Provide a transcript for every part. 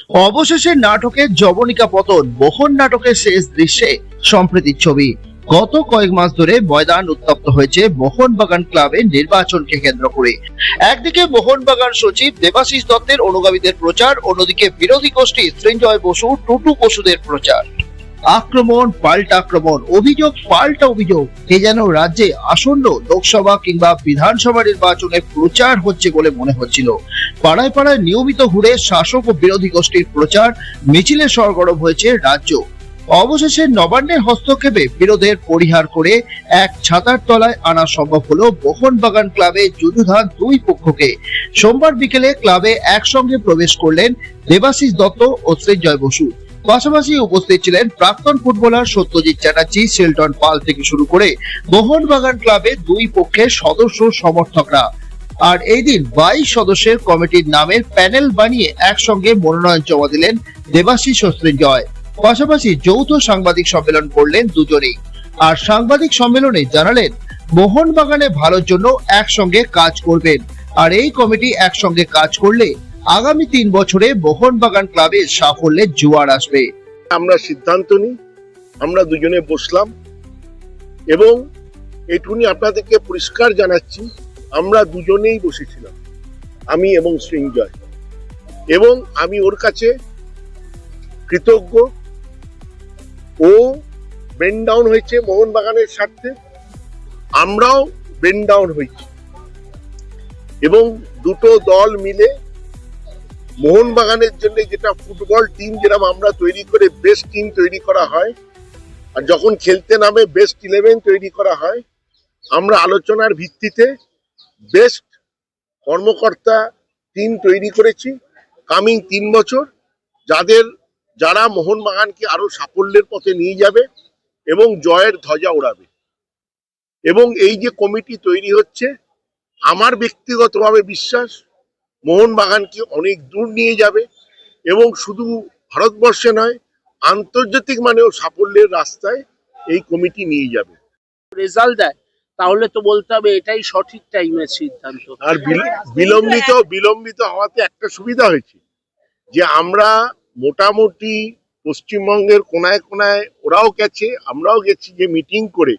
অবশেষে নাটকের জবনিকা পতন, মোহন নাটকের শেষ দৃশ্যে সম্প্রীতির ছবি। গত কয়েক মাস ধরে ময়দান উত্তপ্ত হয়েছে মোহনবাগান ক্লাবের নির্বাচনকে কেন্দ্র করে। একদিকে মোহনবাগান সচিব দেবাশিস দত্তের অনুগামীদের প্রচার, অন্যদিকে বিরোধী গোষ্ঠী সৃঞ্জয় বসু, টুটু বসুদের প্রচার। আক্রমণ পাল্টা আক্রমণ, অভিযোগ পাল্টা অভিযোগ। এ যেন রাজ্যে আসন্ন লোকসভা কিংবা বিধানসভা নির্বাচনে প্রচার হচ্ছে বলে মনে হচ্ছিল। পাড়ায় পাড়ায় নিয়মিত ঘুরে শাসক ও বিরোধী গোষ্ঠীর প্রচার মিছিলে সরগরম হয়েছে রাজ্য। অবশেষে নবান্নের হস্তক্ষেপে বিরোধের পরিহার করে এক ছাতার তলায় আনা সম্ভব হলো মোহনবাগান ক্লাবে যুযুধান দুই পক্ষকে। সোমবার বিকেলে ক্লাবে একসঙ্গে প্রবেশ করলেন দেবাশিস দত্ত ও সৃঞ্জয় বসু। পাশাপাশি উপস্থিত ছিলেন প্রাক্তন ফুটবলার সত্যজিৎ চ্যাটার্জি, শিলটন পাল থেকে শুরু করে মোহনবাগান ক্লাবের দুই পক্ষের সদস্য সমর্থকরা। আর এই দিন 22 সদস্যের কমিটির নামের প্যানেল বানিয়ে একসঙ্গে মনোনয়ন জমা দিলেন দেবাশিস ও সৃঞ্জয়। পাশাপাশি যৌথ সাংবাদিক সম্মেলন করলেন দুজনেই। আর সাংবাদিক সম্মেলনে জানালেন মোহনবাগানে ভালোর জন্য একসঙ্গে কাজ করবেন। আর এই কমিটি একসঙ্গে কাজ করলে আগামী 3 বছরে মোহনবাগান ক্লাবে সাফল্যের জোয়ার আসবে। আমরা সিদ্ধান্ত নিই, আমরা দুজনে বসলাম এবং এইটুকুনি আপনাদেরকে পরিষ্কার জানাচ্ছি, আমরা দুজনেই বসেছিলাম, আমি এবং সৃঞ্জয়, এবং আমি ওর কাছে কৃতজ্ঞ। ও বেন্ড ডাউন হয়েছে মোহনবাগানের স্বার্থে, আমরাও বেন্ড ডাউন হয়েছি, এবং দুটো দল মিলে মোহনবাগানের জন্য যেটা ফুটবল টিম যেরকম আমরা তৈরি করে বেস্ট টিম তৈরি করা হয়, আর যখন খেলতে নামে বেস্ট 11 তৈরি করা হয়, আমরা আলোচনার ভিত্তিতে বেস্ট কর্মকর্তা টিম তৈরি করেছি কামিং 3 বছর, যারা মোহনবাগানকে আরো সাফল্যের পথে নিয়ে যাবে এবং জয়ের ধ্বজা ওড়াবে। এবং এই যে কমিটি তৈরি হচ্ছে, আমার ব্যক্তিগতভাবে বিশ্বাস মোহনবাগানকে অনেক দূর নিয়ে যাবে এবং শুধু ভারতবর্ষে নয়, আন্তর্জাতিক মানেও সাফল্যের রাস্তায় এই কমিটি নিয়ে যাবে। রেজাল্ট দেয় তাহলে তো বলতে হবে এটাই সঠিক টাইমের সিদ্ধান্ত। আর বিলম্বিত হওয়াতে একটা সুবিধা হয়েছে যে আমরা মোটামুটি পশ্চিমবঙ্গের কোনায় কোনায় ওরাও গেছে, আমরাও গেছি, যে মিটিং করে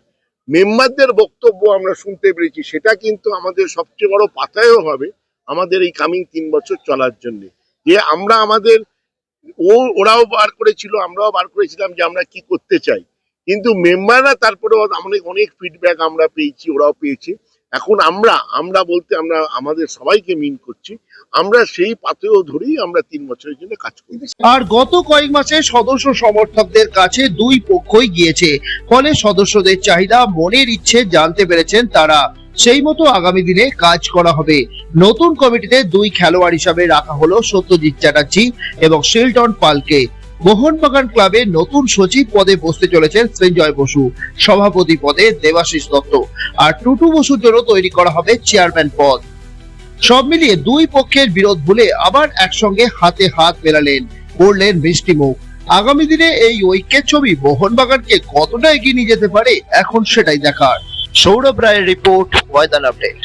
মেম্বারদের বক্তব্য আমরা শুনতে পেরেছি। সেটা কিন্তু আমাদের সবচেয়ে বড় পাথেয় হবে আমাদের এই কামিং 3 বছর চলার জন্য। যে আমরা ওরাও বার করেছিল, আমরাও বার করেছিলাম যে আমরা কি করতে চাই, কিন্তু মেম্বাররা তারপরেও অনেক ফিডব্যাক আমরা পেয়েছি, ওরাও পেয়েছে। এখন আমরা বলতে আমরা আমাদের সবাইকে মিন করছি, আমরা সেই পাথেয় ধরেই আমরা 3 বছরের জন্য কাজ করি। আর গত কয়েক মাসে সদস্য সমর্থকদের কাছে দুই পক্ষই গিয়েছে, ফলে সদস্যদের চাহিদা, মনের ইচ্ছে জানতে পেরেছেন তারা। সেই মতো আগামী দিনে কাজ করা হবে। নতুন কমিটিতে দুই খেলোয়াড় হিসাবে রাখা হলো সত্যজিৎ চ্যাটার্জি এবং শিলটন পালকে। মোহনবাগান ক্লাবের নতুন সচিব পদে বসতে চলেছেন সৃঞ্জয় বসু, সভাপতি পদে দেবাশিস দত্ত, আর টুটু বসুর জন্য তৈরি করা হবে চেয়ারম্যান পদ। সব মিলিয়ে দুই পক্ষের বিরোধ ভুলে আবার একসঙ্গে হাতে হাত মেলালেন, করলেন মিষ্টি মুখ। আগামী দিনে এই ঐক্যের ছবি মোহনবাগানকে কতটা এগিয়ে নিয়ে যেতে পারে, এখন সেটাই দেখার। সৌরভ রায়ের রিপোর্ট, ময়দান আপডেট।